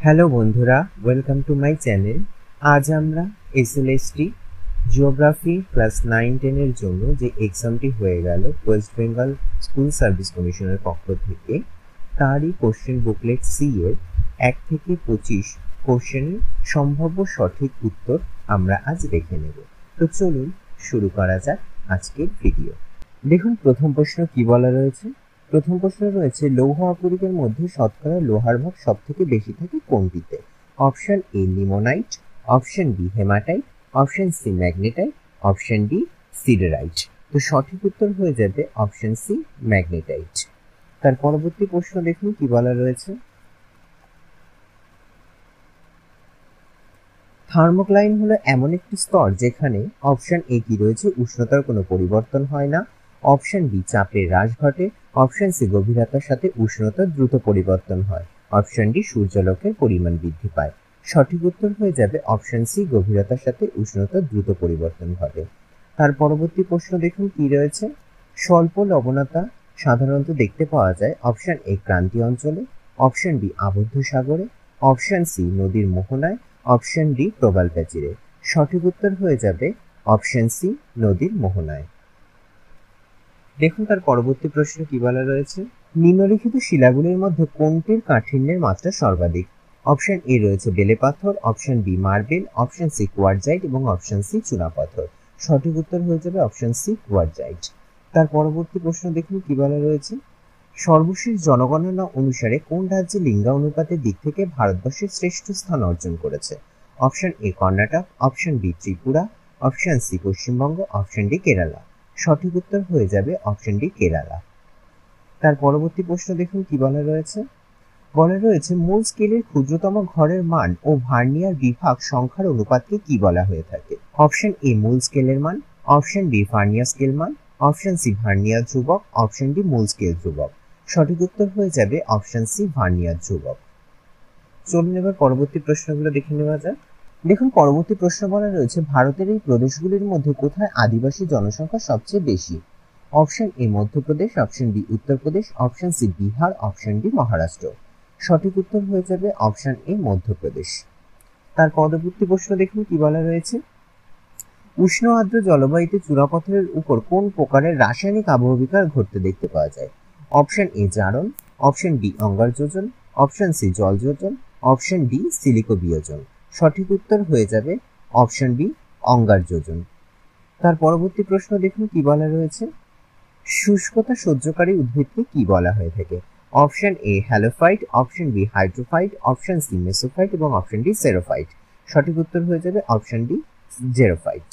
Hello বন্ধুরা, welcome to my channel. আজ আমরা এসএলএসটি জিওগ্রাফি ক্লাস 9-10 জন্য যে এক্সামটি হয়ে গেল ওয়েস্ট বেঙ্গল স্কুল সার্ভিস কমিশনের পক্ষ থেকে, তারই কোশ্চেন বুকলেট সি এর 1 থেকে 25 কোশ্চেনের সম্ভাব্য সঠিক উত্তর আমরা আজ দেখে নেব। তো চলুন শুরু করা যাক আজকের ভিডিও। দেখুন প্রথম প্রশ্ন কি বলা রয়েছে। প্রথম প্রশ্ন রয়েছে, লৌহ আকরিকের মধ্যে শতকরা লোহার ভাগ সব থেকে বেশি থাকে কোনটিতে? Option A limonite, option B hematite, option C magnetite, option D siderite. তো সঠিক উত্তর হয়ে যাবে অপশন সি ম্যাগনেটাইট। তার পরবর্তী প্রশ্ন দেখুন কি বলা রয়েছে। থার্মোক্লাইন হলো এমন একটি স্তর যেখানে অপশন এ কি রয়েছে, উষ্ণতার কোনো পরিবর্তন হয় না, অপশন বি চাপের হ্রাস ঘটে, অপশন সি গভীরতার সাথে উষ্ণতার দ্রুত পরিবর্তন হয়, অপশন ডি সূর্যালোকের পরিমাণ বৃদ্ধি পায়। সঠিক উত্তর হয়ে যাবে অপশন সি গভীরতার সাথে উষ্ণতার দ্রুত পরিবর্তন ঘটে। তার পরবর্তী প্রশ্ন দেখুন কি রয়েছে। স্বল্প লবণতা সাধারণত দেখতে পাওয়া যায় অপশন এ ক্রান্তীয় অঞ্চলে, অপশন বি আবদ্ধ সাগরে, অপশন সি নদীর মোহনায়, অপশন ডি প্রবাল প্রাচীরে। সঠিক উত্তর হয়ে যাবে অপশন সি নদীর মোহনায়। দেখুন তার পরবর্তী প্রশ্ন কি বলা রয়েছে। নিম্নলিখিত শিলাগুলির মধ্যে কোনটির কাঠিন্যের মাত্রা সর্বাধিক? অপশন এ রয়েছে বেলে পাথর, option B marble, option C quartzite এবং অপশন সি চুনাপাথর। সঠিক উত্তর হয়ে যাবে অপশন সি কোয়ার্টজাইট। তার পরবর্তী প্রশ্ন দেখুন কি বলা রয়েছে। সর্বশেষ জনগণনা অনুসারে কোন রাজ্যে লিঙ্গানুপাতের দিক থেকে ভারতবর্ষের শ্রেষ্ঠ স্থান অর্জন করেছে? Option A Karnataka, option B Tripura, option C Paschimbanga, option D Kerala. সঠিক উত্তর হয়ে যাবে অপশন ডি কেরালা। তার পরবর্তী প্রশ্ন দেখুন কি বলা রয়েছে। বলা রয়েছে মূল স্কেলের ক্ষুদ্রতম ঘরের মান ও ভার্নিয়ার বিভাগ সংখ্যার অনুপাতকে কি বলা হয়ে থাকে? অপশন এ মূল স্কেলের মান, অপশন বি ভার্নিয়ার স্কেল মান, অপশন সি ভার্নিয়ার ধ্রুবক, অপশন ডি মূল স্কেল ধ্রুবক। সঠিক উত্তর হয়ে যাবে অপশন সি ভার্নিয়ার ধ্রুবক। চলুন এবার পরবর্তী প্রশ্নগুলো দেখে নেওয়া যাক। দেখুন পরবর্তী প্রশ্ন বলা রয়েছে, ভারতের এই প্রদেশগুলির মধ্যে কোথায় আদিবাসী জনসংখ্যা সবচেয়ে বেশি? Option A Madhya Pradesh, option B Uttar Pradesh, option C Bihar, option D Maharashtra. সঠিক উত্তর হয়ে যাবে অপশন এ মধ্যপ্রদেশ। তার পরবর্তী প্রশ্ন দেখুন কি বলা রয়েছে। উষ্ণ আর্দ্র জলবায়ুতে চুনাপাথরের উপর কোন প্রকারের রাসায়নিক আবহবিকার ঘটতে দেখতে পাওয়া যায়? অপশন এ জারণ, অপশন বি অঙ্গার যোজন, অপশন সি জল যোজন, অপশন ডি সিলিকো বিয়োজন। সঠিক উত্তর হয়ে যাবে অপশন বি অঙ্গার যোজন। তার পরবর্তী প্রশ্ন দেখুন কি বলা রয়েছে। শুষ্কতা সহ্যকারী উদ্ভিদকে কি বলা হয়ে থাকে? Option A halophyte, option B hydrophyte, option C mesophyte এবং অপশন ডি সেরোফাইট। সঠিক উত্তর হয়ে যাবে অপশন ডি জেরোফাইট।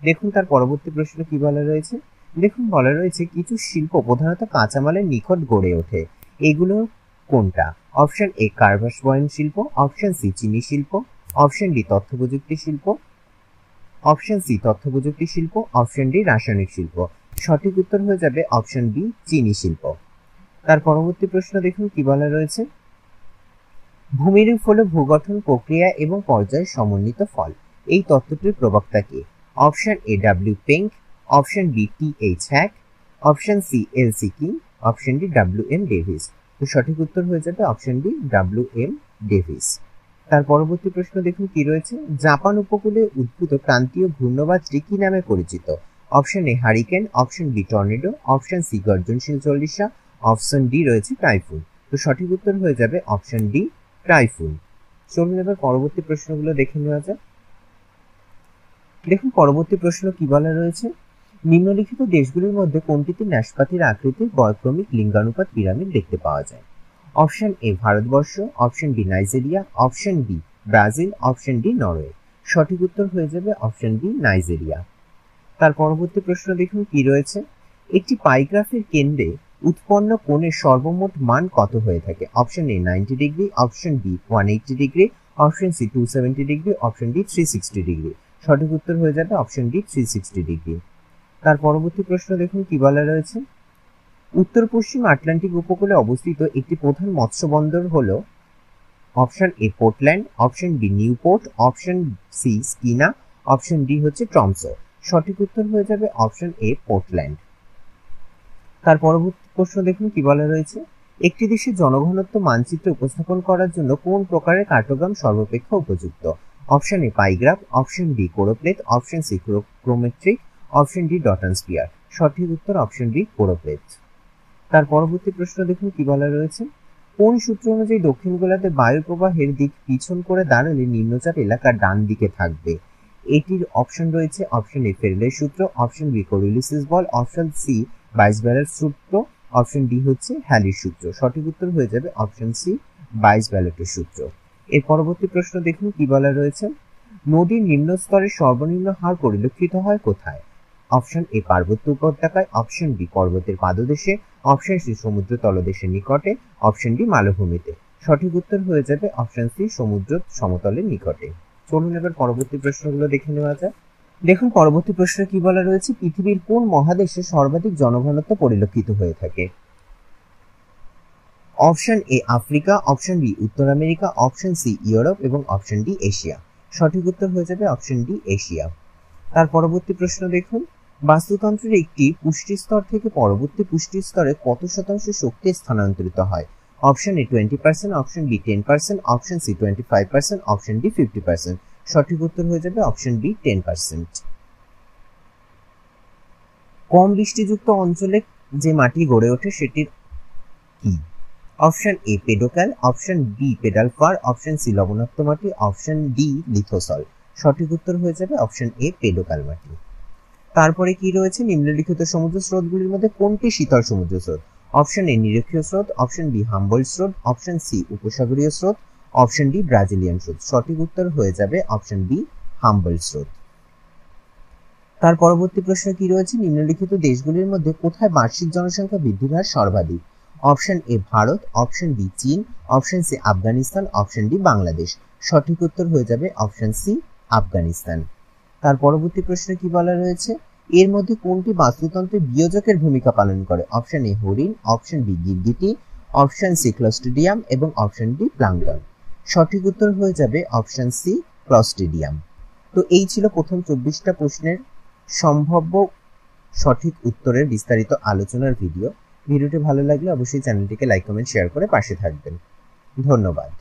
দেখুন তার পরবর্তী প্রশ্ন কি বলা রয়েছে। দেখুন বলা রয়েছে কিছু শিল্প প্রধানত কাঁচামালের নিকট গড়ে ওঠে, এগুলো কোনটা? অপশন এ কার্ভাস বয়ন শিল্প, অপশন সি চিনি শিল্প, অপশন ডি তথ্য প্রযুক্তি শিল্প, অপশন সি তথ্য প্রযুক্তি শিল্প, অপশন ডি রাসায়নিক শিল্প। সঠিক উত্তর হয়ে যাবে অপশন বি চিনি শিল্প। তার পরবর্তী প্রশ্ন দেখুন কি বলা রয়েছে। ভূমিরূপ হলো ভূগঠন প্রক্রিয়া এবং পর্যায়ের সমন্বিত ফল, এই তত্ত্বটির প্রবক্তা কে? Option A W Penck, option B T H Hack, option C L C King, option D W M Davis. তো সঠিক উত্তর হয়ে যাবে option D W M Davis. তার পরবর্তী প্রশ্ন দেখুন কি রয়েছে। জাপান উপকূলে উদ্ভূত ক্রান্তীয় ঘূর্ণবাজটি কি নামে পরিচিত? Option A hurricane, option B tornado, option C গর্জনশীল চল্লিশা, অপশন ডি রয়েছে টাইফুন। তো সঠিক উত্তর হয়ে যাবে অপশন ডি টাইফুন। চলুন এবার পরবর্তী প্রশ্নগুলো দেখে নেওয়া যাক। দেখুন পরবর্তী প্রশ্ন কি বলা রয়েছে। নিম্নলিখিত দেশগুলির মধ্যে কোনটিতে ন্যাসপাতির আকৃতির বয়ক্রমিক লিঙ্গানুপাত পিরামিড দেখতে পাওয়া যায়? Option A Bharatvarsha, option B Nigeria, option B Brazil, option D Norway. সঠিক উত্তর হয়ে যাবে অপশন বি নাইজেরিয়া। তার পরবর্তী প্রশ্ন দেখুন কি রয়েছে। একটি পাইগ্রাফের কেন্দ্রে উৎপন্ন কোণের সর্বমোট মান কত হয়ে থাকে? Option A 90 degree, option B 180 degree, option C 270 degree, option D 360 degree. সঠিক উত্তর হয়ে যাবে অপশন ডি 360 ডিগ্রি। তার পরবর্তী প্রশ্ন দেখুন কি বলা রয়েছে। উত্তর পশ্চিম আটলান্টিক উপকূলে অবস্থিত একটি প্রধান মৎস্য বন্দর হলো option A Portland, option B Newport, option C Skeena, option D হচ্ছে ট্রমসো। সঠিক উত্তর হয়ে যাবে অপশন এ পোর্টল্যান্ড। তার পরবর্তী প্রশ্ন দেখুন কি বলা রয়েছে। একটি দেশের জনঘনত্ব মানচিত্রে উপস্থাপন করার জন্য কোন প্রকারের কার্টোগ্রাম সর্বাপেক্ষা উপযুক্ত? Option A pie graph, option B choropleth, option C chromatic, option D dot and sphere. সঠিক উত্তর অপশন বি কোরোপ্লেথ। তার পরবর্তী প্রশ্ন দেখুন কি বলা রয়েছে। কোন সূত্র অনুযায়ী দক্ষিণ গোলার্ধে বায়ু প্রবাহের দিক পিছন করে দাঁড়ালে নিম্নচাপ এলাকার ডান দিকে থাকবে? এটির অপশন রয়েছে অপশন এ ফেরেলের সূত্র, অপশন বি কোরিওলিসের বল, অপশন সি বাইসবেলার সূত্র, অপশন ডি হচ্ছে হ্যালির সূত্র। সঠিক উত্তর হয়ে যাবে অপশন সি বাইসবেলারের সূত্র। এর পরবর্তী প্রশ্ন দেখুন কি বলা রয়েছে। নদীর নিম্ন স্তরের সর্বনিম্ন হার পরিলক্ষিত হয় কোথায়? অপশন এ পার্বত্য উপত্যকায়, অপশন বি পর্বতের পাদদেশে, অপশন সি সমুদ্র তলদেশের নিকটে, অপশন ডি মালভূমিতে। সঠিক উত্তর হয়ে যাবে অপশন সি সমুদ্র সমতলের নিকটে। চলুন এবার পরবর্তী প্রশ্নগুলো দেখে নেওয়া যাক। দেখুন পরবর্তী প্রশ্নে কি বলা রয়েছে। পৃথিবীর কোন মহাদেশে সর্বাধিক জনঘনত্ব পরিলক্ষিত হয়ে থাকে? Option A Africa, option B উত্তর আমেরিকা, অপশন সি ইউরোপ এবং অপশন ডি এশিয়া। সঠিক উত্তর হয়ে যাবে অপশন ডি এশিয়া। তার পরবর্তী প্রশ্ন দেখুন। বাস্তুতন্ত্রের একটি পুষ্টি স্তর থেকে পরবর্তী পুষ্টি স্তরে কত শতাংশ শক্তি স্থানান্তরিত হয়? Option A 20%, option B 10%, option C 25%, option D 50%। সঠিক উত্তর হয়ে যাবে অপশন বি 10%। কম বৃষ্টিযুক্ত অঞ্চলে যে মাটি গড়ে ওঠে সেটির কি? Option A pedocal, option B pedalfer, option C লবণাক্ত মাটি, অপশন ডি লিথোসল। সঠিক উত্তর হয়ে যাবে অপশন এ পেডোক্যাল মাটি। তারপরে কি রয়েছে। নিম্নলিখিত সমুদ্র স্রোতগুলির মধ্যে কোনটি শীতল সমুদ্র স্রোত? অপশন এ নিরক্ষীয় স্রোত, অপশন বি হাম্বল স্রোত, অপশন সি উপসাগরীয় স্রোত, অপশন ডি ব্রাজিলিয়ান স্রোত। সঠিক উত্তর হয়ে যাবে অপশন বি হাম্বল স্রোত। তার পরবর্তী প্রশ্ন কি রয়েছে। নিম্নলিখিত দেশগুলির মধ্যে কোথায় বার্ষিক জনসংখ্যা বৃদ্ধির হার সর্বাধিক? Option A Bharat, option B চীন, option C Afghanistan, option D Bangladesh. সঠিক উত্তর হয়ে যাবে অপশন সি আফগানিস্তান। তার পরবর্তী প্রশ্নে কি বলা রয়েছে। এর মধ্যে কোনটি বাস্তুতন্ত্রে বিয়োজকের ভূমিকা পালন করে? অপশন এ হরিণ, অপশন বি গিরগিটি, অপশন সি ক্লস্ট্রিডিয়াম এবং অপশন ডি প্লাঙ্কটন। সঠিক উত্তর হয়ে যাবে অপশন সি ক্লস্ট্রিডিয়াম। তো এই ছিল প্রথম 24টা প্রশ্নের সম্ভাব্য সঠিক উত্তরের বিস্তারিত আলোচনার ভিডিওটি ভালো লাগলে অবশ্যই চ্যানেলটিকে লাইক, কমেন্ট, শেয়ার করে পাশে থাকবেন। ধন্যবাদ।